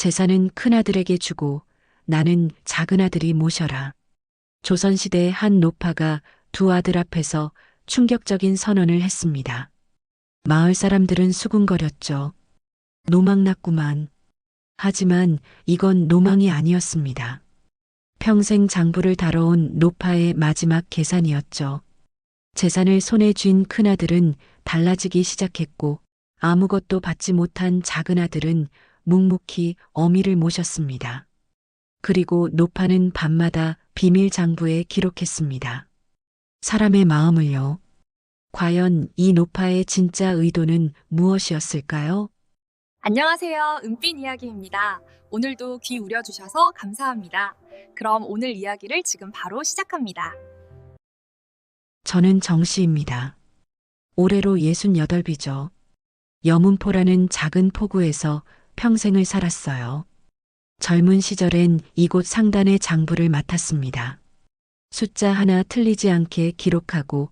재산은 큰아들에게 주고 나는 작은아들이 모셔라. 조선시대 한 노파가 두 아들 앞에서 충격적인 선언을 했습니다. 마을 사람들은 수군거렸죠. 노망났구만. 하지만 이건 노망이 아니었습니다. 평생 장부를 다뤄온 노파의 마지막 계산이었죠. 재산을 손에 쥔 큰아들은 달라지기 시작했고 아무것도 받지 못한 작은아들은 묵묵히 어미를 모셨습니다. 그리고 노파는 밤마다 비밀 장부에 기록했습니다. 사람의 마음을요. 과연 이 노파의 진짜 의도는 무엇이었을까요? 안녕하세요. 은빛 이야기입니다. 오늘도 귀 우려주셔서 감사합니다. 그럼 오늘 이야기를 지금 바로 시작합니다. 저는 정씨입니다. 올해로 68이죠. 여문포라는 작은 포구에서 평생을 살았어요. 젊은 시절엔 이곳 상단의 장부를 맡았습니다. 숫자 하나 틀리지 않게 기록하고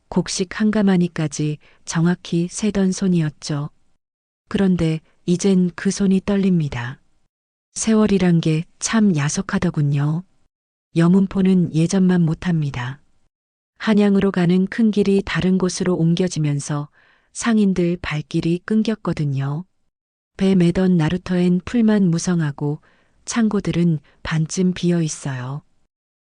곡식 한 가마니까지 정확히 세던 손이었죠. 그런데 이젠 그 손이 떨립니다. 세월이란 게 참 야속하더군요. 여문포는 예전만 못합니다. 한양으로 가는 큰 길이 다른 곳으로 옮겨지면서 상인들 발길이 끊겼거든요. 배 매던 나루터엔 풀만 무성하고 창고들은 반쯤 비어 있어요.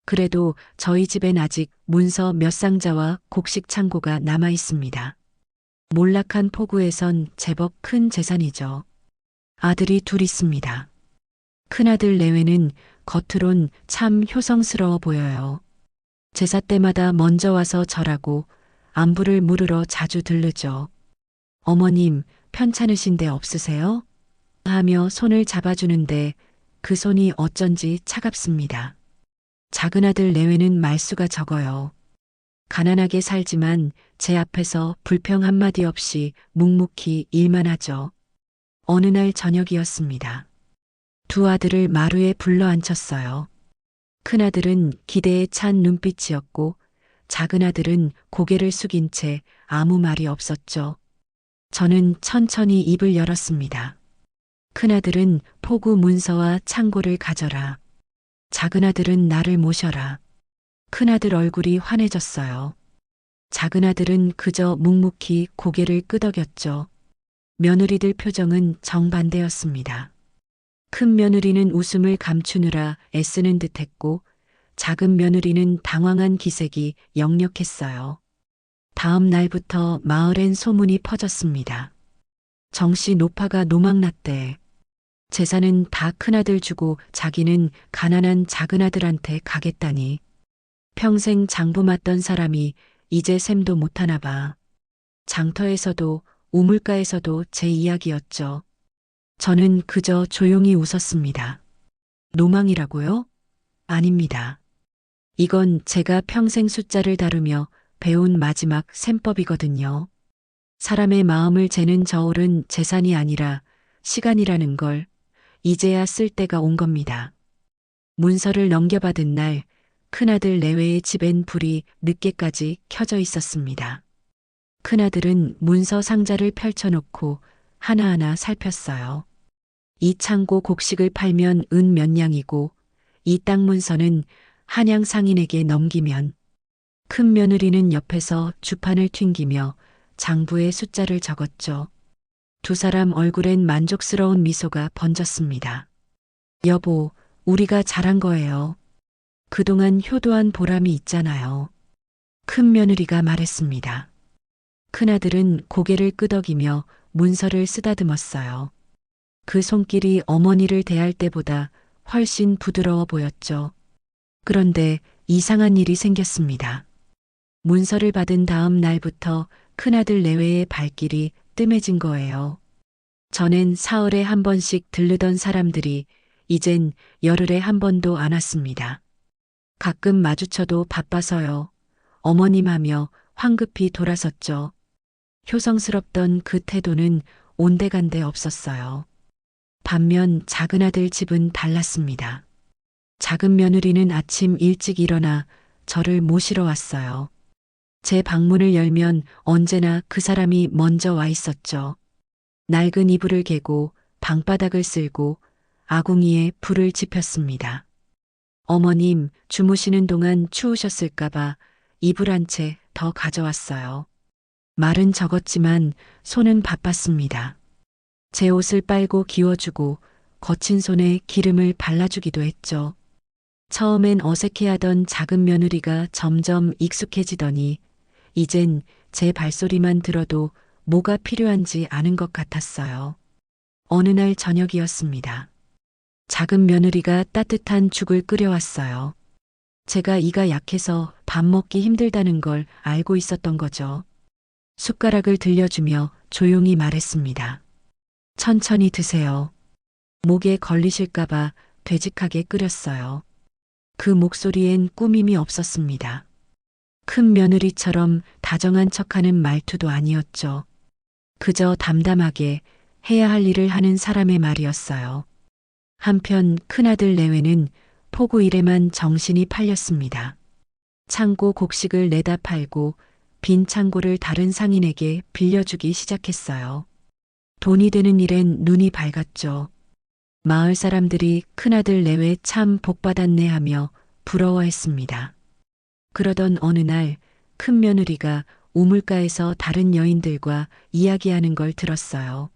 그래도 저희 집엔 아직 문서 몇 상자와 곡식 창고가 남아 있습니다. 몰락한 포구에선 제법 큰 재산이죠. 아들이 둘 있습니다. 큰아들 내외는 겉으론 참 효성스러워 보여요. 제사 때마다 먼저 와서 절하고 안부를 물으러 자주 들르죠. 어머님, 편찮으신 데 없으세요? 하며 손을 잡아주는데 그 손이 어쩐지 차갑습니다. 작은아들 내외는 말수가 적어요. 가난하게 살지만 제 앞에서 불평 한마디 없이 묵묵히 일만 하죠. 어느 날 저녁이었습니다. 두 아들을 마루에 불러 앉혔어요. 큰아들은 기대에 찬 눈빛이었고 작은아들은 고개를 숙인 채 아무 말이 없었죠. 저는 천천히 입을 열었습니다. 큰아들은 포구 문서와 창고를 가져라. 작은아들은 나를 모셔라. 큰아들 얼굴이 환해졌어요. 작은아들은 그저 묵묵히 고개를 끄덕였죠. 며느리들 표정은 정반대였습니다. 큰 며느리는 웃음을 감추느라 애쓰는 듯했고 작은 며느리는 당황한 기색이 역력했어요. 다음 날부터 마을엔 소문이 퍼졌습니다. 정씨 노파가 노망났대. 재산은 다 큰아들 주고 자기는 가난한 작은아들한테 가겠다니. 평생 장부 맡던 사람이 이제 셈도 못하나 봐. 장터에서도 우물가에서도 제 이야기였죠. 저는 그저 조용히 웃었습니다. 노망이라고요? 아닙니다. 이건 제가 평생 숫자를 다루며 배운 마지막 셈법이거든요. 사람의 마음을 재는 저울은 재산이 아니라 시간이라는 걸 이제야 쓸 때가 온 겁니다. 문서를 넘겨받은 날 큰아들 내외의 집엔 불이 늦게까지 켜져 있었습니다. 큰아들은 문서 상자를 펼쳐놓고 하나하나 살폈어요. 이 창고 곡식을 팔면 은 몇 냥이고 이 땅 문서는 한양 상인에게 넘기면 큰 며느리는 옆에서 주판을 튕기며 장부에 숫자를 적었죠. 두 사람 얼굴엔 만족스러운 미소가 번졌습니다. 여보, 우리가 잘한 거예요. 그동안 효도한 보람이 있잖아요. 큰 며느리가 말했습니다. 큰아들은 고개를 끄덕이며 문서를 쓰다듬었어요. 그 손길이 어머니를 대할 때보다 훨씬 부드러워 보였죠. 그런데 이상한 일이 생겼습니다. 문서를 받은 다음 날부터 큰아들 내외의 발길이 뜸해진 거예요. 전엔 사흘에 한 번씩 들르던 사람들이 이젠 열흘에 한 번도 안 왔습니다. 가끔 마주쳐도 바빠서요. 어머님 하며 황급히 돌아섰죠. 효성스럽던 그 태도는 온데간데 없었어요. 반면 작은아들 집은 달랐습니다. 작은 며느리는 아침 일찍 일어나 저를 모시러 왔어요. 제 방문을 열면 언제나 그 사람이 먼저 와 있었죠. 낡은 이불을 개고 방바닥을 쓸고 아궁이에 불을 지폈습니다. 어머님, 주무시는 동안 추우셨을까봐 이불 한 채 더 가져왔어요. 말은 적었지만 손은 바빴습니다. 제 옷을 빨고 기워주고 거친 손에 기름을 발라주기도 했죠. 처음엔 어색해하던 작은 며느리가 점점 익숙해지더니 이젠 제 발소리만 들어도 뭐가 필요한지 아는 것 같았어요. 어느 날 저녁이었습니다. 작은 며느리가 따뜻한 죽을 끓여왔어요. 제가 이가 약해서 밥 먹기 힘들다는 걸 알고 있었던 거죠. 숟가락을 들려주며 조용히 말했습니다. 천천히 드세요. 목에 걸리실까봐 되직하게 끓였어요. 그 목소리엔 꾸밈이 없었습니다. 큰 며느리처럼 다정한 척하는 말투도 아니었죠. 그저 담담하게 해야 할 일을 하는 사람의 말이었어요. 한편 큰아들 내외는 포구 일에만 정신이 팔렸습니다. 창고 곡식을 내다 팔고 빈 창고를 다른 상인에게 빌려주기 시작했어요. 돈이 되는 일엔 눈이 밝았죠. 마을 사람들이 큰아들 내외 참 복받았네 하며 부러워했습니다. 그러던 어느 날 큰 며느리가 우물가에서 다른 여인들과 이야기하는 걸 들었어요.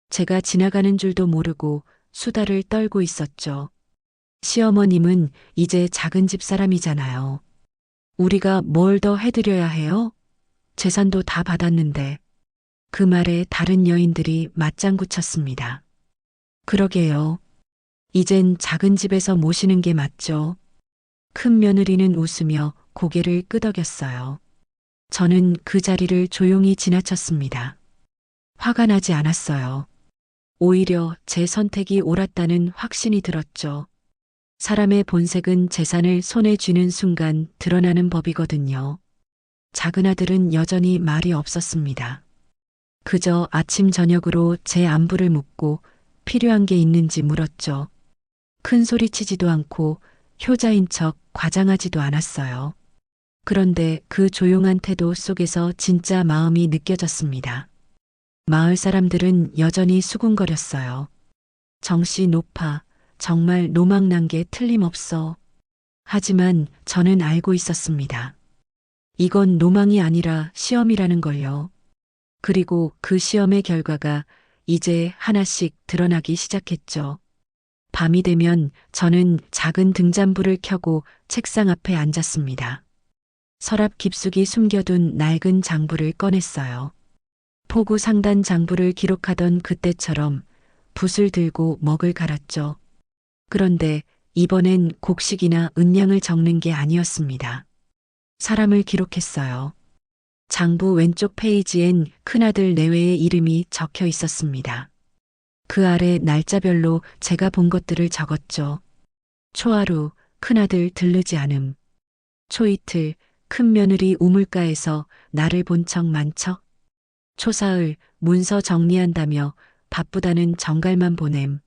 제가 지나가는 줄도 모르고 수다를 떨고 있었죠. 시어머님은 이제 작은 집 사람이잖아요. 우리가 뭘 더 해드려야 해요? 재산도 다 받았는데. 그 말에 다른 여인들이 맞장구 쳤습니다. 그러게요. 이젠 작은 집에서 모시는 게 맞죠. 큰 며느리는 웃으며 고개를 끄덕였어요. 저는 그 자리를 조용히 지나쳤습니다. 화가 나지 않았어요. 오히려 제 선택이 옳았다는 확신이 들었죠. 사람의 본색은 재산을 손에 쥐는 순간 드러나는 법이거든요. 작은 아들은 여전히 말이 없었습니다. 그저 아침 저녁으로 제 안부를 묻고 필요한 게 있는지 물었죠. 큰 소리 치지도 않고 효자인 척 과장하지도 않았어요. 그런데 그 조용한 태도 속에서 진짜 마음이 느껴졌습니다. 마을 사람들은 여전히 수군거렸어요. 정씨 높아, 정말 노망난 게 틀림없어. 하지만 저는 알고 있었습니다. 이건 노망이 아니라 시험이라는 걸요. 그리고 그 시험의 결과가 이제 하나씩 드러나기 시작했죠. 밤이 되면 저는 작은 등잔불을 켜고 책상 앞에 앉았습니다. 서랍 깊숙이 숨겨둔 낡은 장부를 꺼냈어요. 포구 상단 장부를 기록하던 그때처럼 붓을 들고 먹을 갈았죠. 그런데 이번엔 곡식이나 은량을 적는 게 아니었습니다. 사람을 기록했어요. 장부 왼쪽 페이지엔 큰아들 내외의 이름이 적혀 있었습니다. 그 아래 날짜별로 제가 본 것들을 적었죠. 초하루, 큰아들 들르지 않음. 초이틀, 큰 며느리 우물가에서 나를 본 척 많척. 초사흘, 문서 정리한다며 바쁘다는 정갈만 보냄.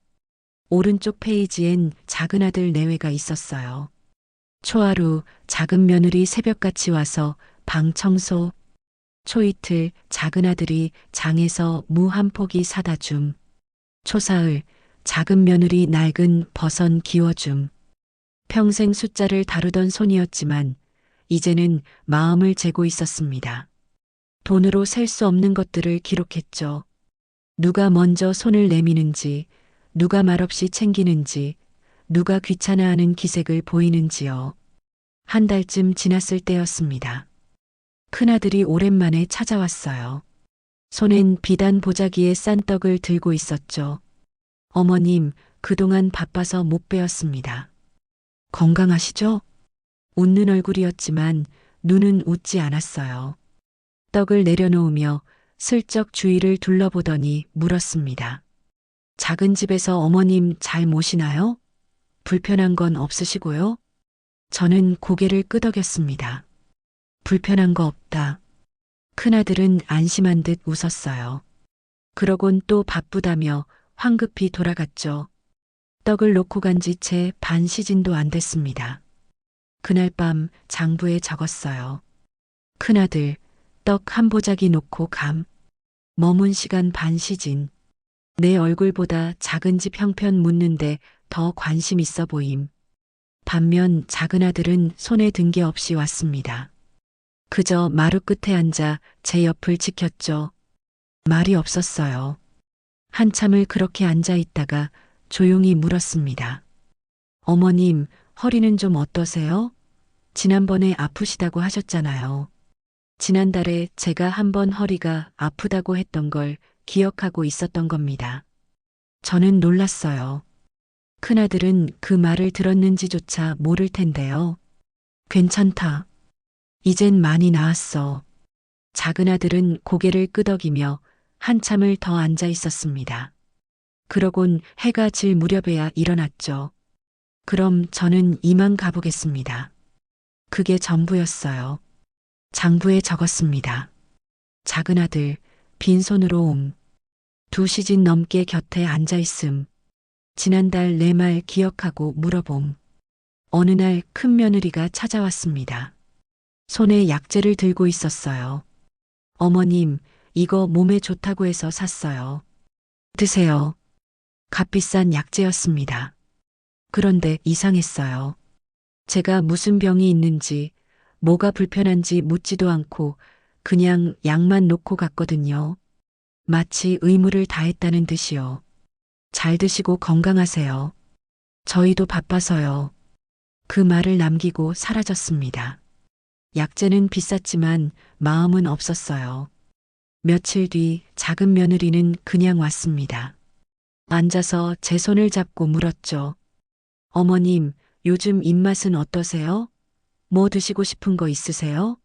오른쪽 페이지엔 작은 아들 내외가 있었어요. 초하루, 작은 며느리 새벽같이 와서 방 청소. 초이틀, 작은 아들이 장에서 무 한 포기 사다 줌. 초사흘, 작은 며느리 낡은 버선 기워줌. 평생 숫자를 다루던 손이었지만 이제는 마음을 재고 있었습니다. 돈으로 셀 수 없는 것들을 기록했죠. 누가 먼저 손을 내미는지, 누가 말없이 챙기는지, 누가 귀찮아하는 기색을 보이는지요. 한 달쯤 지났을 때였습니다. 큰아들이 오랜만에 찾아왔어요. 손엔 비단 보자기에 싼 떡을 들고 있었죠. 어머님, 그동안 바빠서 못 뵈었습니다. 건강하시죠? 웃는 얼굴이었지만 눈은 웃지 않았어요. 떡을 내려놓으며 슬쩍 주위를 둘러보더니 물었습니다. 작은 집에서 어머님 잘 모시나요? 불편한 건 없으시고요? 저는 고개를 끄덕였습니다. 불편한 거 없다. 큰아들은 안심한 듯 웃었어요. 그러곤 또 바쁘다며 황급히 돌아갔죠. 떡을 놓고 간 지 채 반 시즌도 안 됐습니다. 그날 밤 장부에 적었어요. 큰아들, 떡 한 보자기 놓고 감. 머문 시간 반 시즌. 내 얼굴보다 작은 집 형편 묻는데 더 관심 있어 보임. 반면 작은 아들은 손에 든 게 없이 왔습니다. 그저 마루 끝에 앉아 제 옆을 지켰죠. 말이 없었어요. 한참을 그렇게 앉아 있다가 조용히 물었습니다. 어머님, 허리는 좀 어떠세요? 지난번에 아프시다고 하셨잖아요. 지난달에 제가 한번 허리가 아프다고 했던 걸 기억하고 있었던 겁니다. 저는 놀랐어요. 큰아들은 그 말을 들었는지조차 모를 텐데요. 괜찮다. 이젠 많이 나았어. 작은 아들은 고개를 끄덕이며 한참을 더 앉아 있었습니다. 그러곤 해가 질 무렵에야 일어났죠. 그럼 저는 이만 가보겠습니다. 그게 전부였어요. 장부에 적었습니다. 작은 아들, 빈손으로 옴. 2시즌 넘게 곁에 앉아 있음. 지난달 내 말 기억하고 물어봄. 어느 날 큰 며느리가 찾아왔습니다. 손에 약재를 들고 있었어요. 어머님, 이거 몸에 좋다고 해서 샀어요. 드세요. 값비싼 약재였습니다. 그런데 이상했어요. 제가 무슨 병이 있는지, 뭐가 불편한지 묻지도 않고 그냥 약만 놓고 갔거든요. 마치 의무를 다했다는 듯이요. 잘 드시고 건강하세요. 저희도 바빠서요. 그 말을 남기고 사라졌습니다. 약재는 비쌌지만 마음은 없었어요. 며칠 뒤 작은 며느리는 그냥 왔습니다. 앉아서 제 손을 잡고 물었죠. 어머님, 요즘 입맛은 어떠세요? 뭐 드시고 싶은 거 있으세요?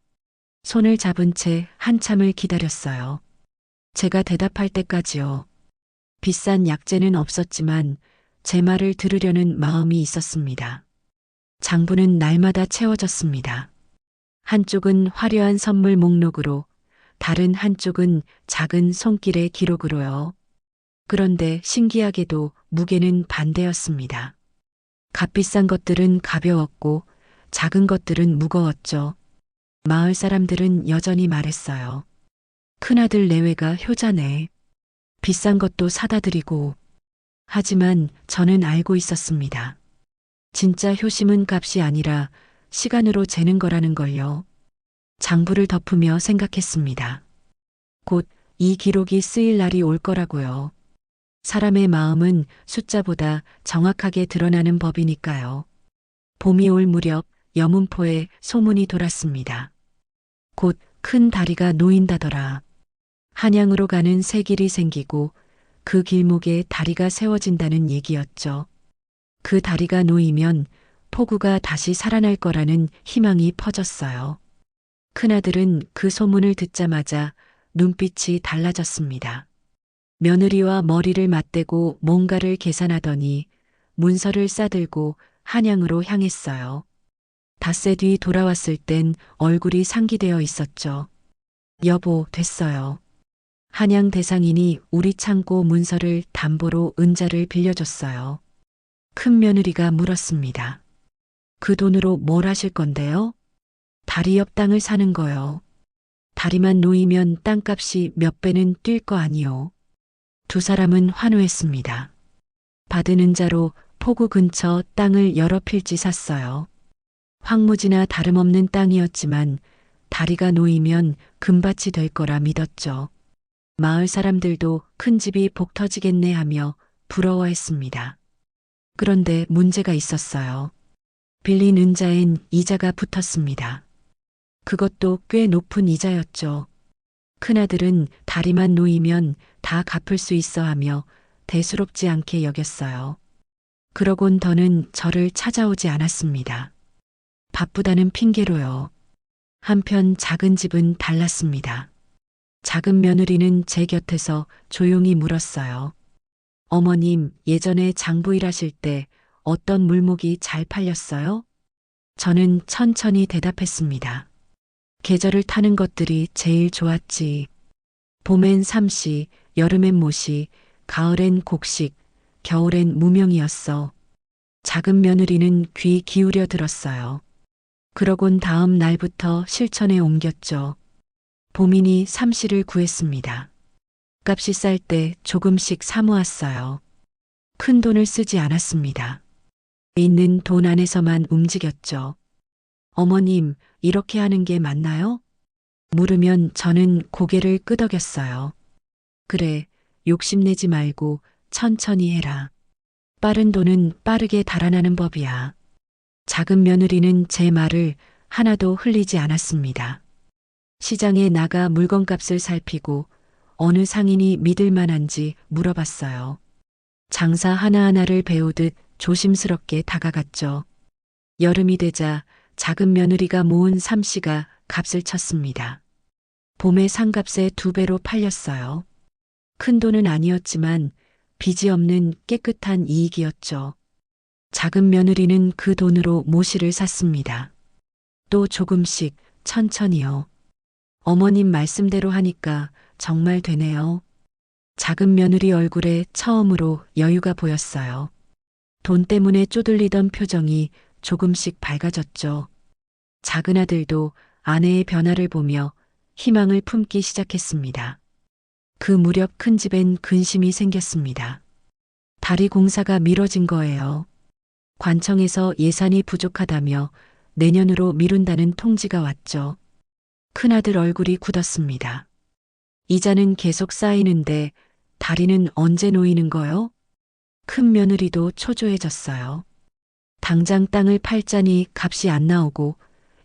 손을 잡은 채 한참을 기다렸어요. 제가 대답할 때까지요. 비싼 약재는 없었지만 제 말을 들으려는 마음이 있었습니다. 장부는 날마다 채워졌습니다. 한쪽은 화려한 선물 목록으로, 다른 한쪽은 작은 손길의 기록으로요. 그런데 신기하게도 무게는 반대였습니다. 값비싼 것들은 가벼웠고 작은 것들은 무거웠죠. 마을 사람들은 여전히 말했어요. 큰아들 내외가 효자네. 비싼 것도 사다 드리고. 하지만 저는 알고 있었습니다. 진짜 효심은 값이 아니라 시간으로 재는 거라는 걸요. 장부를 덮으며 생각했습니다. 곧 이 기록이 쓰일 날이 올 거라고요. 사람의 마음은 숫자보다 정확하게 드러나는 법이니까요. 봄이 올 무렵 여문포에 소문이 돌았습니다. 곧 큰 다리가 놓인다더라. 한양으로 가는 새 길이 생기고 그 길목에 다리가 세워진다는 얘기였죠. 그 다리가 놓이면 포구가 다시 살아날 거라는 희망이 퍼졌어요. 큰아들은 그 소문을 듣자마자 눈빛이 달라졌습니다. 며느리와 머리를 맞대고 뭔가를 계산하더니 문서를 싸들고 한양으로 향했어요. 닷새 뒤 돌아왔을 땐 얼굴이 상기되어 있었죠. 여보, 됐어요. 한양 대상인이 우리 창고 문서를 담보로 은자를 빌려줬어요. 큰 며느리가 물었습니다. 그 돈으로 뭘 하실 건데요? 다리 옆 땅을 사는 거요. 다리만 놓이면 땅값이 몇 배는 뛸 거 아니요. 두 사람은 환호했습니다. 받은 은자로 포구 근처 땅을 여러 필지 샀어요. 황무지나 다름없는 땅이었지만 다리가 놓이면 금밭이 될 거라 믿었죠. 마을 사람들도 큰 집이 복 터지겠네 하며 부러워했습니다. 그런데 문제가 있었어요. 빌린 은자엔 이자가 붙었습니다. 그것도 꽤 높은 이자였죠. 큰아들은 다리만 놓이면 다 갚을 수 있어 하며 대수롭지 않게 여겼어요. 그러곤 더는 저를 찾아오지 않았습니다. 바쁘다는 핑계로요. 한편 작은 집은 달랐습니다. 작은 며느리는 제 곁에서 조용히 물었어요. 어머님, 예전에 장부 일하실 때 어떤 물목이 잘 팔렸어요? 저는 천천히 대답했습니다. 계절을 타는 것들이 제일 좋았지. 봄엔 삼시, 여름엔 모시, 가을엔 곡식, 겨울엔 무명이었어. 작은 며느리는 귀 기울여 들었어요. 그러곤 다음 날부터 실천에 옮겼죠. 봄이니 삼시를 구했습니다. 값이 쌀 때 조금씩 사모았어요. 큰 돈을 쓰지 않았습니다. 있는 돈 안에서만 움직였죠. 어머님, 이렇게 하는 게 맞나요? 물으면 저는 고개를 끄덕였어요. 그래, 욕심내지 말고 천천히 해라. 빠른 돈은 빠르게 달아나는 법이야. 작은 며느리는 제 말을 하나도 흘리지 않았습니다. 시장에 나가 물건값을 살피고 어느 상인이 믿을 만한지 물어봤어요. 장사 하나하나를 배우듯 조심스럽게 다가갔죠. 여름이 되자 작은 며느리가 모은 삼씨가 값을 쳤습니다. 봄에 상값의 2배로 팔렸어요. 큰 돈은 아니었지만 빚이 없는 깨끗한 이익이었죠. 작은 며느리는 그 돈으로 모시를 샀습니다. 또 조금씩 천천히요. 어머님 말씀대로 하니까 정말 되네요. 작은 며느리 얼굴에 처음으로 여유가 보였어요. 돈 때문에 쪼들리던 표정이 조금씩 밝아졌죠. 작은 아들도 아내의 변화를 보며 희망을 품기 시작했습니다. 그 무렵 큰 집엔 근심이 생겼습니다. 다리 공사가 미뤄진 거예요. 관청에서 예산이 부족하다며 내년으로 미룬다는 통지가 왔죠. 큰아들 얼굴이 굳었습니다. 이자는 계속 쌓이는데 다리는 언제 놓이는 거요? 큰 며느리도 초조해졌어요. 당장 땅을 팔자니 값이 안 나오고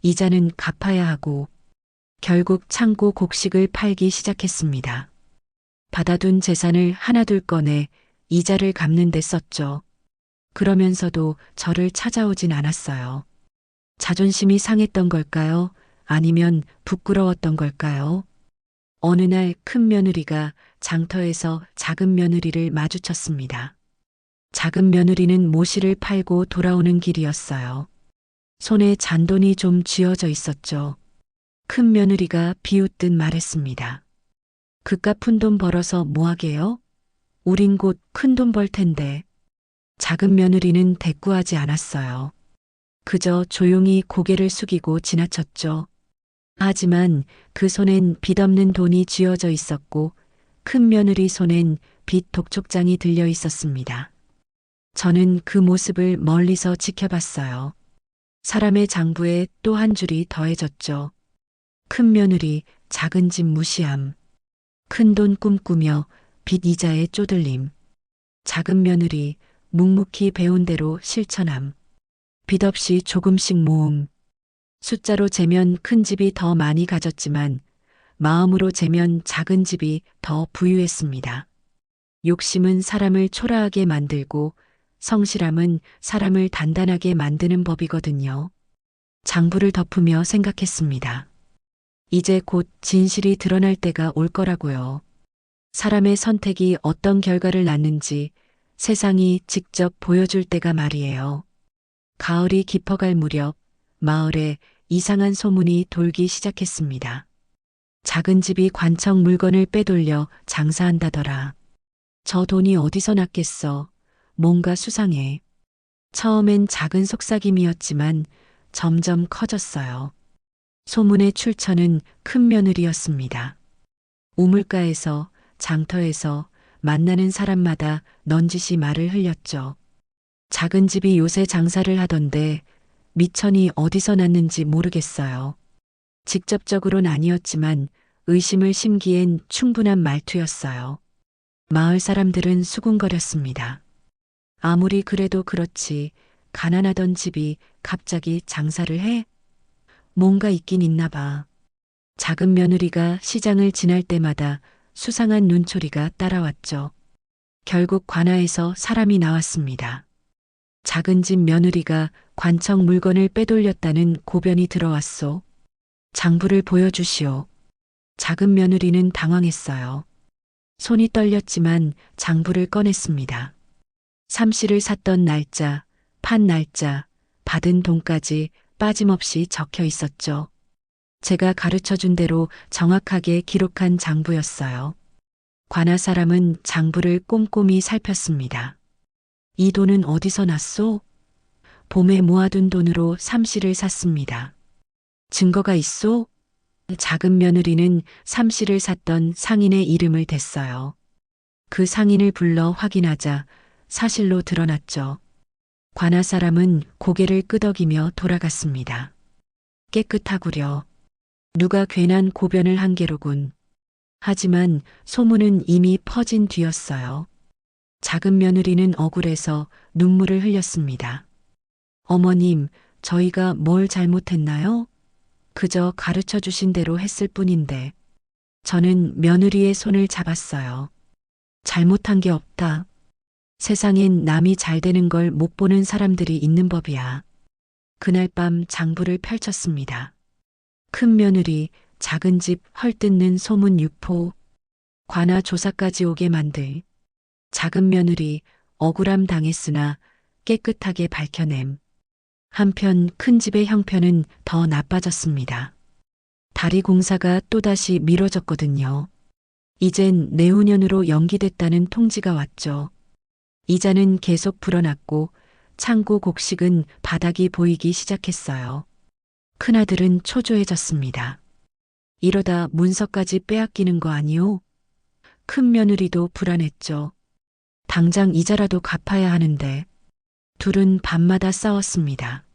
이자는 갚아야 하고 결국 창고 곡식을 팔기 시작했습니다. 받아둔 재산을 하나둘 꺼내 이자를 갚는 데 썼죠. 그러면서도 저를 찾아오진 않았어요. 자존심이 상했던 걸까요? 아니면 부끄러웠던 걸까요? 어느 날 큰 며느리가 장터에서 작은 며느리를 마주쳤습니다. 작은 며느리는 모시를 팔고 돌아오는 길이었어요. 손에 잔돈이 좀 쥐어져 있었죠. 큰 며느리가 비웃듯 말했습니다. 그깟 푼 돈 벌어서 뭐하게요? 우린 곧 큰 돈 벌 텐데. 작은 며느리는 대꾸하지 않았어요. 그저 조용히 고개를 숙이고 지나쳤죠. 하지만 그 손엔 빚 없는 돈이 쥐어져 있었고 큰 며느리 손엔 빚 독촉장이 들려 있었습니다. 저는 그 모습을 멀리서 지켜봤어요. 사람의 장부에 또 한 줄이 더해졌죠. 큰 며느리, 작은 집 무시함. 큰 돈 꿈꾸며 빚 이자에 쪼들림. 작은 며느리, 묵묵히 배운 대로 실천함. 빚 없이 조금씩 모음. 숫자로 재면 큰 집이 더 많이 가졌지만 마음으로 재면 작은 집이 더 부유했습니다. 욕심은 사람을 초라하게 만들고 성실함은 사람을 단단하게 만드는 법이거든요. 장부를 덮으며 생각했습니다. 이제 곧 진실이 드러날 때가 올 거라고요. 사람의 선택이 어떤 결과를 낳는지 세상이 직접 보여줄 때가 말이에요. 가을이 깊어갈 무렵 마을에 이상한 소문이 돌기 시작했습니다. 작은 집이 관청 물건을 빼돌려 장사한다더라. 저 돈이 어디서 났겠어. 뭔가 수상해. 처음엔 작은 속삭임이었지만 점점 커졌어요. 소문의 출처는 큰 며느리였습니다. 우물가에서, 장터에서 만나는 사람마다 넌지시 말을 흘렸죠. 작은 집이 요새 장사를 하던데 미천이 어디서 났는지 모르겠어요. 직접적으로는 아니었지만 의심을 심기엔 충분한 말투였어요. 마을 사람들은 수군거렸습니다. 아무리 그래도 그렇지 가난하던 집이 갑자기 장사를 해? 뭔가 있긴 있나 봐. 작은 며느리가 시장을 지날 때마다 수상한 눈초리가 따라왔죠. 결국 관아에서 사람이 나왔습니다. 작은 집 며느리가 관청 물건을 빼돌렸다는 고변이 들어왔소. 장부를 보여주시오. 작은 며느리는 당황했어요. 손이 떨렸지만 장부를 꺼냈습니다. 삼씨를 샀던 날짜, 판 날짜, 받은 돈까지 빠짐없이 적혀 있었죠. 제가 가르쳐준 대로 정확하게 기록한 장부였어요. 관아 사람은 장부를 꼼꼼히 살폈습니다. 이 돈은 어디서 났소? 봄에 모아둔 돈으로 삼씨를 샀습니다. 증거가 있소? 작은 며느리는 삼시를 샀던 상인의 이름을 댔어요. 그 상인을 불러 확인하자 사실로 드러났죠. 관아 사람은 고개를 끄덕이며 돌아갔습니다. 깨끗하구려. 누가 괜한 고변을 한 게로군. 하지만 소문은 이미 퍼진 뒤였어요. 작은 며느리는 억울해서 눈물을 흘렸습니다. 어머님, 저희가 뭘 잘못했나요? 그저 가르쳐 주신 대로 했을 뿐인데. 저는 며느리의 손을 잡았어요. 잘못한 게 없다. 세상엔 남이 잘 되는 걸 못 보는 사람들이 있는 법이야. 그날 밤 장부를 펼쳤습니다. 큰 며느리, 작은 집 헐뜯는 소문 유포, 관아 조사까지 오게 만들. 작은 며느리, 억울함 당했으나 깨끗하게 밝혀냄. 한편 큰 집의 형편은 더 나빠졌습니다. 다리 공사가 또다시 미뤄졌거든요. 이젠 내후년으로 연기됐다는 통지가 왔죠. 이자는 계속 불어났고 창고 곡식은 바닥이 보이기 시작했어요. 큰아들은 초조해졌습니다. 이러다 문서까지 빼앗기는 거 아니오? 큰 며느리도 불안했죠. 당장 이자라도 갚아야 하는데. 둘은 밤마다 싸웠습니다.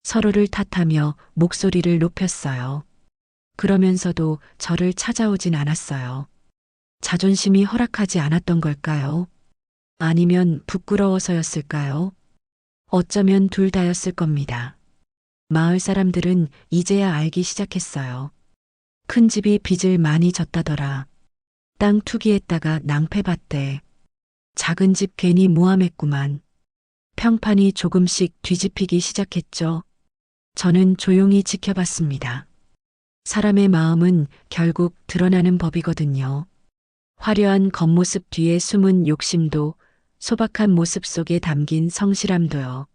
서로를 탓하며 목소리를 높였어요. 그러면서도 저를 찾아오진 않았어요. 자존심이 허락하지 않았던 걸까요? 아니면 부끄러워서였을까요? 어쩌면 둘 다였을 겁니다. 마을 사람들은 이제야 알기 시작했어요. 큰 집이 빚을 많이 졌다더라. 땅 투기했다가 낭패봤대. 작은 집 괜히 모함했구만. 평판이 조금씩 뒤집히기 시작했죠. 저는 조용히 지켜봤습니다. 사람의 마음은 결국 드러나는 법이거든요. 화려한 겉모습 뒤에 숨은 욕심도, 소박한 모습 속에 담긴 성실함도요.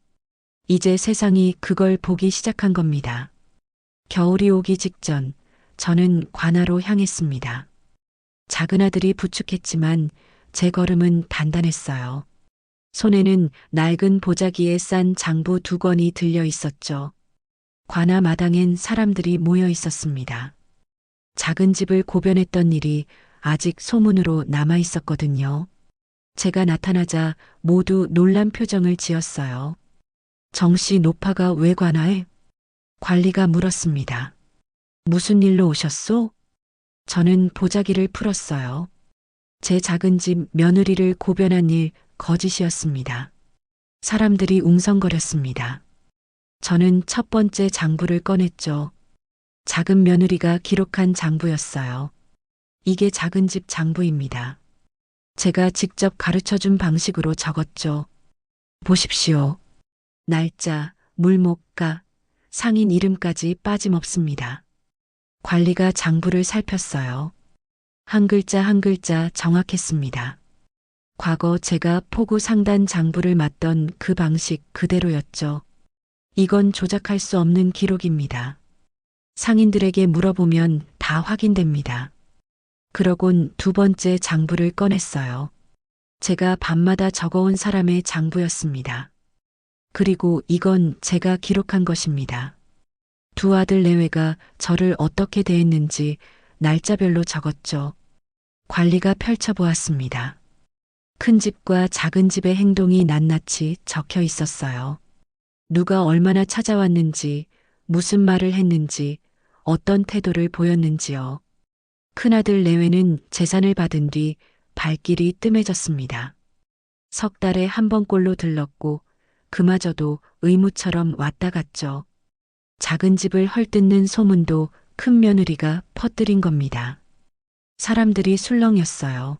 이제 세상이 그걸 보기 시작한 겁니다. 겨울이 오기 직전 저는 관아로 향했습니다. 작은 아들이 부축했지만 제 걸음은 단단했어요. 손에는 낡은 보자기에 싼 장부 2권이 들려 있었죠. 관아 마당엔 사람들이 모여 있었습니다. 작은 집을 고변했던 일이 아직 소문으로 남아 있었거든요. 제가 나타나자 모두 놀란 표정을 지었어요. 정씨 노파가 왜 관아에? 관리가 물었습니다. 무슨 일로 오셨소? 저는 보자기를 풀었어요. 제 작은 집 며느리를 고변한 일 거짓이었습니다. 사람들이 웅성거렸습니다. 저는 첫 번째 장부를 꺼냈죠. 작은 며느리가 기록한 장부였어요. 이게 작은 집 장부입니다. 제가 직접 가르쳐준 방식으로 적었죠. 보십시오. 날짜, 물목가, 상인 이름까지 빠짐없습니다. 관리가 장부를 살폈어요. 한 글자 한 글자 정확했습니다. 과거 제가 포구 상단 장부를 맡던 그 방식 그대로였죠. 이건 조작할 수 없는 기록입니다. 상인들에게 물어보면 다 확인됩니다. 그러곤 두 번째 장부를 꺼냈어요. 제가 밤마다 적어온 사람의 장부였습니다. 그리고 이건 제가 기록한 것입니다. 두 아들 내외가 저를 어떻게 대했는지 날짜별로 적었죠. 관리가 펼쳐보았습니다. 큰 집과 작은 집의 행동이 낱낱이 적혀 있었어요. 누가 얼마나 찾아왔는지, 무슨 말을 했는지, 어떤 태도를 보였는지요. 큰아들 내외는 재산을 받은 뒤 발길이 뜸해졌습니다. 석 달에 한 번꼴로 들렀고 그마저도 의무처럼 왔다 갔죠. 작은 집을 헐뜯는 소문도 큰 며느리가 퍼뜨린 겁니다. 사람들이 술렁였어요.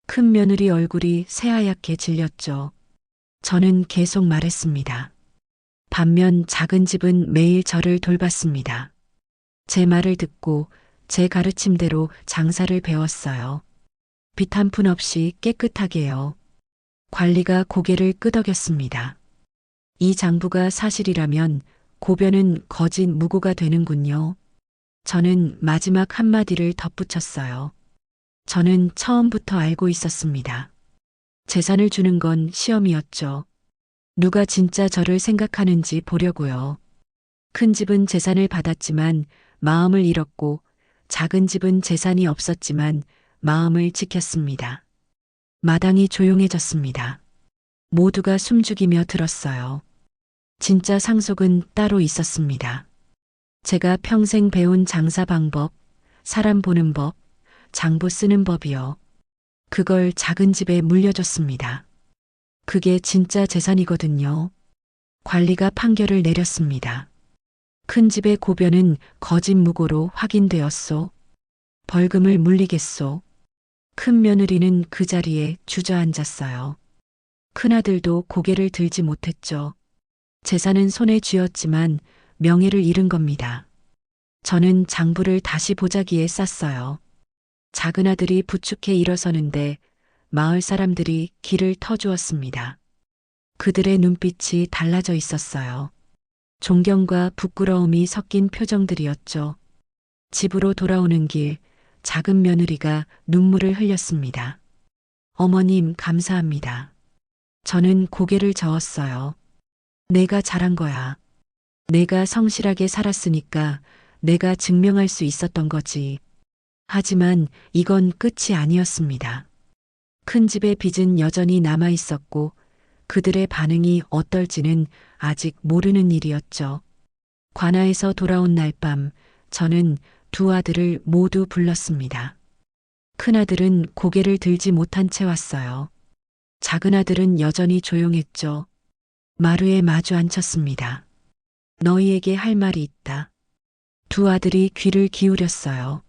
큰 며느리 얼굴이 새하얗게 질렸죠. 저는 계속 말했습니다. 반면 작은 집은 매일 저를 돌봤습니다. 제 말을 듣고 제 가르침대로 장사를 배웠어요. 빚 한 푼 없이 깨끗하게요. 관리가 고개를 끄덕였습니다. 이 장부가 사실이라면 고변은 거짓 무고가 되는군요. 저는 마지막 한마디를 덧붙였어요. 저는 처음부터 알고 있었습니다. 재산을 주는 건 시험이었죠. 누가 진짜 저를 생각하는지 보려고요. 큰 집은 재산을 받았지만 마음을 잃었고 작은 집은 재산이 없었지만 마음을 지켰습니다. 마당이 조용해졌습니다. 모두가 숨죽이며 들었어요. 진짜 상속은 따로 있었습니다. 제가 평생 배운 장사 방법, 사람 보는 법, 장부 쓰는 법이요. 그걸 작은 집에 물려줬습니다. 그게 진짜 재산이거든요. 관리가 판결을 내렸습니다. 큰 집의 고변은 거짓 무고로 확인되었소. 벌금을 물리겠소. 큰 며느리는 그 자리에 주저앉았어요. 큰아들도 고개를 들지 못했죠. 재산은 손에 쥐었지만 명예를 잃은 겁니다. 저는 장부를 다시 보자기에 쌌어요. 작은 아들이 부축해 일어서는데 마을 사람들이 길을 터주었습니다. 그들의 눈빛이 달라져 있었어요. 존경과 부끄러움이 섞인 표정들이었죠. 집으로 돌아오는 길, 작은 며느리가 눈물을 흘렸습니다. 어머님, 감사합니다. 저는 고개를 저었어요. 내가 잘한 거야. 내가 성실하게 살았으니까 내가 증명할 수 있었던 거지. 하지만 이건 끝이 아니었습니다. 큰 집의 빚은 여전히 남아 있었고 그들의 반응이 어떨지는 아직 모르는 일이었죠. 관아에서 돌아온 날 밤 저는 두 아들을 모두 불렀습니다. 큰아들은 고개를 들지 못한 채 왔어요. 작은 아들은 여전히 조용했죠. 마루에 마주 앉혔습니다. 너희에게 할 말이 있다. 두 아들이 귀를 기울였어요.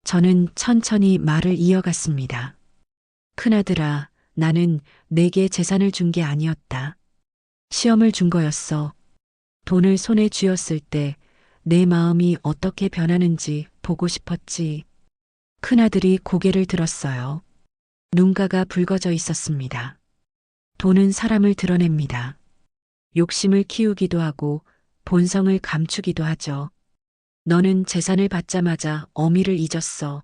저는 천천히 말을 이어갔습니다. 큰아들아, 나는 내게 재산을 준 게 아니었다. 시험을 준 거였어. 돈을 손에 쥐었을 때 내 마음이 어떻게 변하는지 보고 싶었지. 큰아들이 고개를 들었어요. 눈가가 붉어져 있었습니다. 돈은 사람을 드러냅니다. 욕심을 키우기도 하고 본성을 감추기도 하죠. 너는 재산을 받자마자 어미를 잊었어.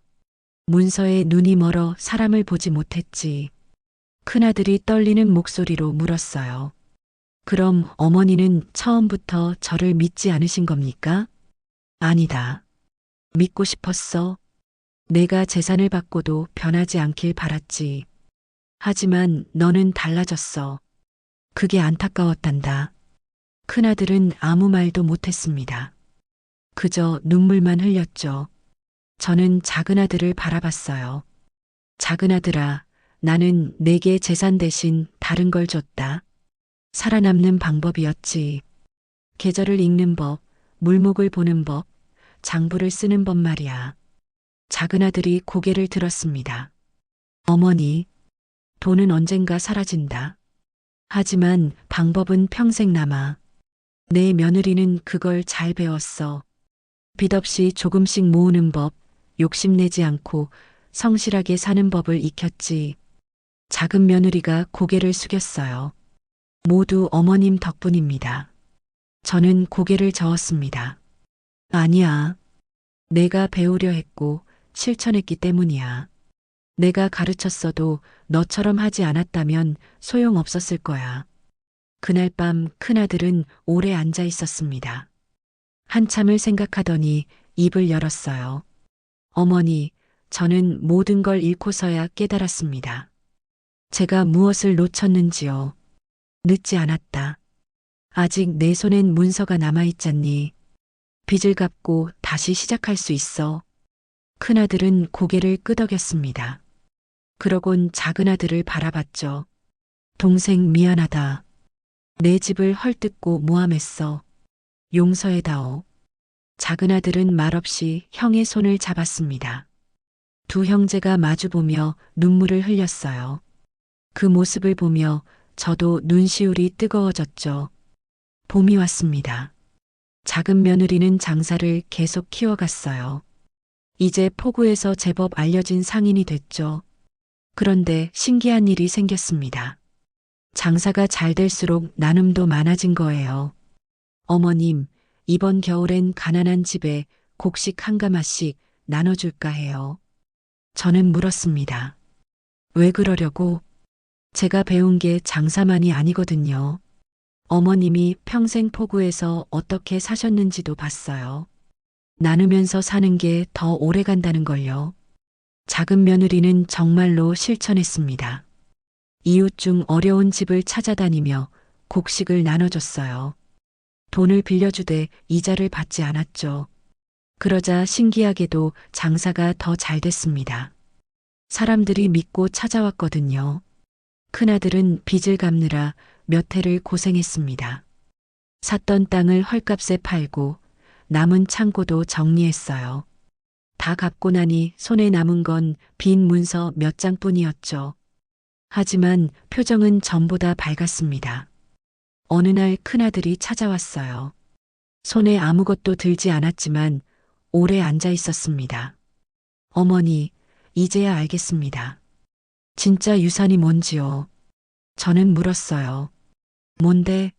문서에 눈이 멀어 사람을 보지 못했지. 큰아들이 떨리는 목소리로 물었어요. 그럼 어머니는 처음부터 저를 믿지 않으신 겁니까? 아니다. 믿고 싶었어. 내가 재산을 받고도 변하지 않길 바랐지. 하지만 너는 달라졌어. 그게 안타까웠단다. 큰아들은 아무 말도 못했습니다. 그저 눈물만 흘렸죠. 저는 작은 아들을 바라봤어요. 작은 아들아, 나는 내게 재산 대신 다른 걸 줬다. 살아남는 방법이었지. 계절을 읽는 법, 물목을 보는 법, 장부를 쓰는 법 말이야. 작은 아들이 고개를 들었습니다. 어머니, 돈은 언젠가 사라진다. 하지만 방법은 평생 남아. 내 며느리는 그걸 잘 배웠어. 빚 없이 조금씩 모으는 법, 욕심내지 않고 성실하게 사는 법을 익혔지. 작은 며느리가 고개를 숙였어요. 모두 어머님 덕분입니다. 저는 고개를 저었습니다. 아니야. 내가 배우려 했고 실천했기 때문이야. 내가 가르쳤어도 너처럼 하지 않았다면 소용없었을 거야. 그날 밤 큰아들은 오래 앉아 있었습니다. 한참을 생각하더니 입을 열었어요. 어머니, 저는 모든 걸 잃고서야 깨달았습니다. 제가 무엇을 놓쳤는지요. 늦지 않았다. 아직 내 손엔 문서가 남아있잖니. 빚을 갚고 다시 시작할 수 있어. 큰아들은 고개를 끄덕였습니다. 그러곤 작은 아들을 바라봤죠. 동생 미안하다. 내 집을 헐뜯고 모함했어. 용서해다오. 작은 아들은 말없이 형의 손을 잡았습니다. 두 형제가 마주보며 눈물을 흘렸어요. 그 모습을 보며 저도 눈시울이 뜨거워졌죠. 봄이 왔습니다. 작은 며느리는 장사를 계속 키워갔어요. 이제 포구에서 제법 알려진 상인이 됐죠. 그런데 신기한 일이 생겼습니다. 장사가 잘 될수록 나눔도 많아진 거예요. 어머님, 이번 겨울엔 가난한 집에 곡식 한 가마씩 나눠줄까 해요. 저는 물었습니다. 왜 그러려고? 제가 배운 게 장사만이 아니거든요. 어머님이 평생 포구에서 어떻게 사셨는지도 봤어요. 나누면서 사는 게 더 오래 간다는 걸요. 작은 며느리는 정말로 실천했습니다. 이웃 중 어려운 집을 찾아다니며 곡식을 나눠줬어요. 돈을 빌려주되 이자를 받지 않았죠. 그러자 신기하게도 장사가 더 잘 됐습니다. 사람들이 믿고 찾아왔거든요. 큰아들은 빚을 갚느라 몇 해를 고생했습니다. 샀던 땅을 헐값에 팔고 남은 창고도 정리했어요. 다 갚고 나니 손에 남은 건 빈 문서 몇 장뿐이었죠. 하지만 표정은 전보다 밝았습니다. 어느 날 큰아들이 찾아왔어요. 손에 아무것도 들지 않았지만 오래 앉아 있었습니다. 어머니, 이제야 알겠습니다. 진짜 유산이 뭔지요? 저는 물었어요. 뭔데?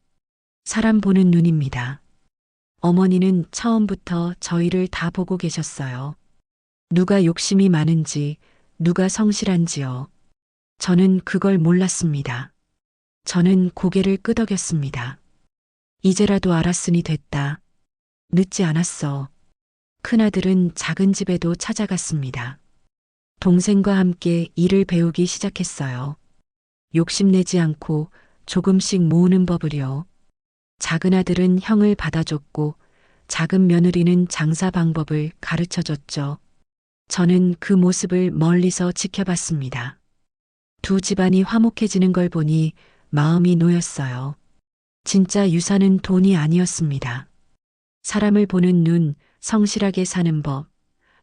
사람 보는 눈입니다. 어머니는 처음부터 저희를 다 보고 계셨어요. 누가 욕심이 많은지, 누가 성실한지요. 저는 그걸 몰랐습니다. 저는 고개를 끄덕였습니다. 이제라도 알았으니 됐다. 늦지 않았어. 큰아들은 작은 집에도 찾아갔습니다. 동생과 함께 일을 배우기 시작했어요. 욕심내지 않고 조금씩 모으는 법을요. 작은 아들은 형을 받아줬고 작은 며느리는 장사 방법을 가르쳐줬죠. 저는 그 모습을 멀리서 지켜봤습니다. 두 집안이 화목해지는 걸 보니 마음이 놓였어요. 진짜 유산은 돈이 아니었습니다. 사람을 보는 눈, 성실하게 사는 법,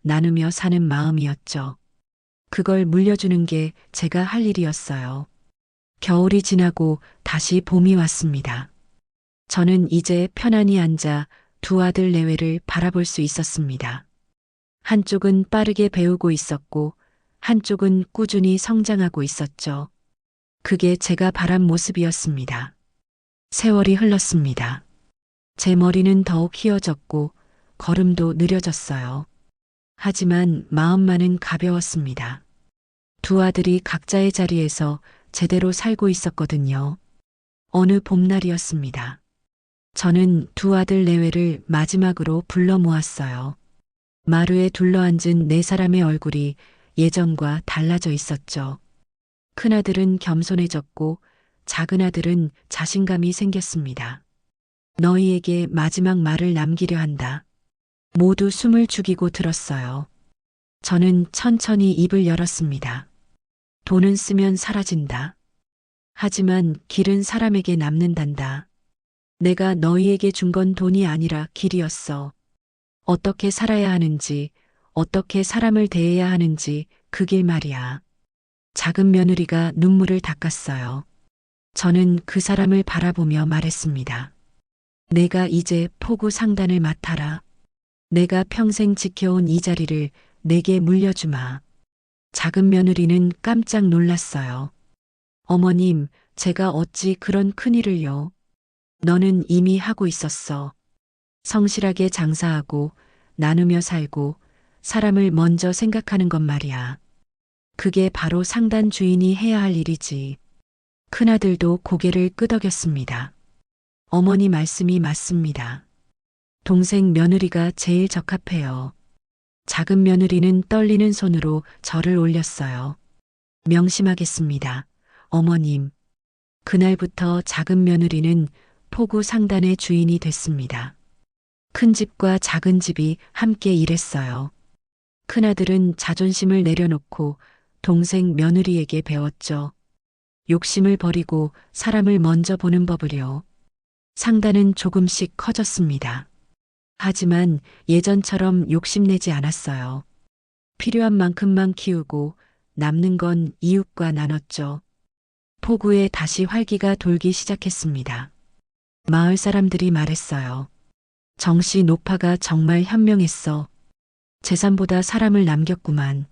나누며 사는 마음이었죠. 그걸 물려주는 게 제가 할 일이었어요. 겨울이 지나고 다시 봄이 왔습니다. 저는 이제 편안히 앉아 두 아들 내외를 바라볼 수 있었습니다. 한쪽은 빠르게 배우고 있었고 한쪽은 꾸준히 성장하고 있었죠. 그게 제가 바란 모습이었습니다. 세월이 흘렀습니다. 제 머리는 더욱 휘어졌고 걸음도 느려졌어요. 하지만 마음만은 가벼웠습니다. 두 아들이 각자의 자리에서 제대로 살고 있었거든요. 어느 봄날이었습니다. 저는 두 아들 내외를 마지막으로 불러 모았어요. 마루에 둘러앉은 네 사람의 얼굴이 예전과 달라져 있었죠. 큰아들은 겸손해졌고 작은아들은 자신감이 생겼습니다. 너희에게 마지막 말을 남기려 한다. 모두 숨을 죽이고 들었어요. 저는 천천히 입을 열었습니다. 돈은 쓰면 사라진다. 하지만 길은 사람에게 남는단다. 내가 너희에게 준 건 돈이 아니라 길이었어. 어떻게 살아야 하는지, 어떻게 사람을 대해야 하는지 그 길 말이야. 작은 며느리가 눈물을 닦았어요. 저는 그 사람을 바라보며 말했습니다. 내가 이제 포구 상단을 맡아라. 내가 평생 지켜온 이 자리를 내게 물려주마. 작은 며느리는 깜짝 놀랐어요. 어머님, 제가 어찌 그런 큰일을요. 너는 이미 하고 있었어. 성실하게 장사하고 나누며 살고 사람을 먼저 생각하는 것 말이야. 그게 바로 상단 주인이 해야 할 일이지. 큰아들도 고개를 끄덕였습니다. 어머니 말씀이 맞습니다. 동생 며느리가 제일 적합해요. 작은 며느리는 떨리는 손으로 절을 올렸어요. 명심하겠습니다. 어머님. 그날부터 작은 며느리는 포구 상단의 주인이 됐습니다. 큰 집과 작은 집이 함께 일했어요. 큰아들은 자존심을 내려놓고 동생 며느리에게 배웠죠. 욕심을 버리고 사람을 먼저 보는 법을요. 상단은 조금씩 커졌습니다. 하지만 예전처럼 욕심내지 않았어요. 필요한 만큼만 키우고 남는 건 이웃과 나눴죠. 포구에 다시 활기가 돌기 시작했습니다. 마을 사람들이 말했어요. 정씨 노파가 정말 현명했어. 재산보다 사람을 남겼구만.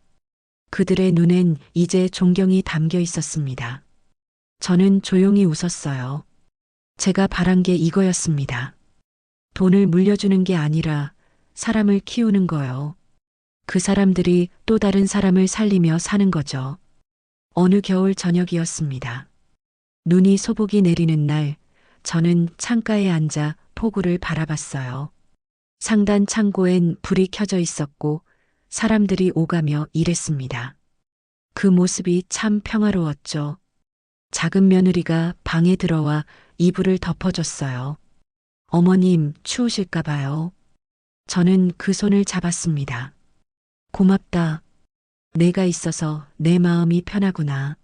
그들의 눈엔 이제 존경이 담겨 있었습니다. 저는 조용히 웃었어요. 제가 바란 게 이거였습니다. 돈을 물려주는 게 아니라 사람을 키우는 거요. 그 사람들이 또 다른 사람을 살리며 사는 거죠. 어느 겨울 저녁이었습니다. 눈이 소복이 내리는 날, 저는 창가에 앉아 포구를 바라봤어요. 상단 창고엔 불이 켜져 있었고 사람들이 오가며 일했습니다. 그 모습이 참 평화로웠죠. 작은 며느리가 방에 들어와 이불을 덮어줬어요. 어머님, 추우실까 봐요. 저는 그 손을 잡았습니다. 고맙다. 내가 있어서 내 마음이 편하구나.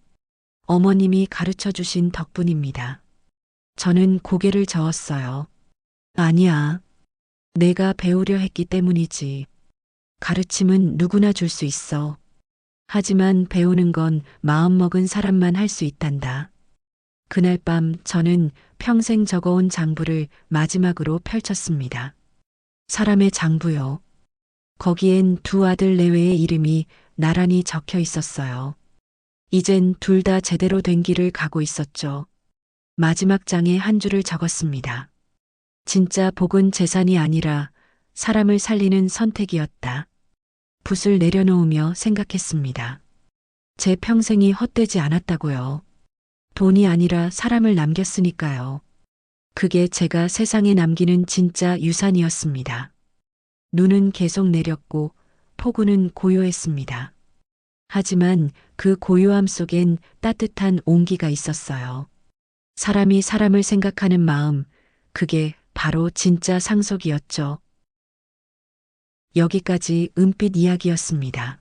어머님이 가르쳐 주신 덕분입니다. 저는 고개를 저었어요. 아니야. 내가 배우려 했기 때문이지. 가르침은 누구나 줄 수 있어. 하지만 배우는 건 마음먹은 사람만 할 수 있단다. 그날 밤 저는 평생 적어온 장부를 마지막으로 펼쳤습니다. 사람의 장부요. 거기엔 두 아들 내외의 이름이 나란히 적혀 있었어요. 이젠 둘 다 제대로 된 길을 가고 있었죠. 마지막 장에 한 줄을 적었습니다. 진짜 복은 재산이 아니라 사람을 살리는 선택이었다. 붓을 내려놓으며 생각했습니다. 제 평생이 헛되지 않았다고요. 돈이 아니라 사람을 남겼으니까요. 그게 제가 세상에 남기는 진짜 유산이었습니다. 눈은 계속 내렸고 폭우는 고요했습니다. 하지만 그 고요함 속엔 따뜻한 온기가 있었어요. 사람이 사람을 생각하는 마음, 그게 바로 진짜 상속이었죠. 여기까지 은빛 이야기였습니다.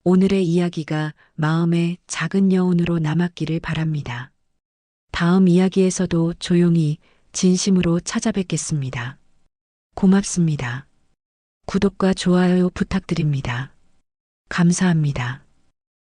오늘의 이야기가 마음의 작은 여운으로 남았기를 바랍니다. 다음 이야기에서도 조용히 진심으로 찾아뵙겠습니다. 고맙습니다. 구독과 좋아요 부탁드립니다. 감사합니다.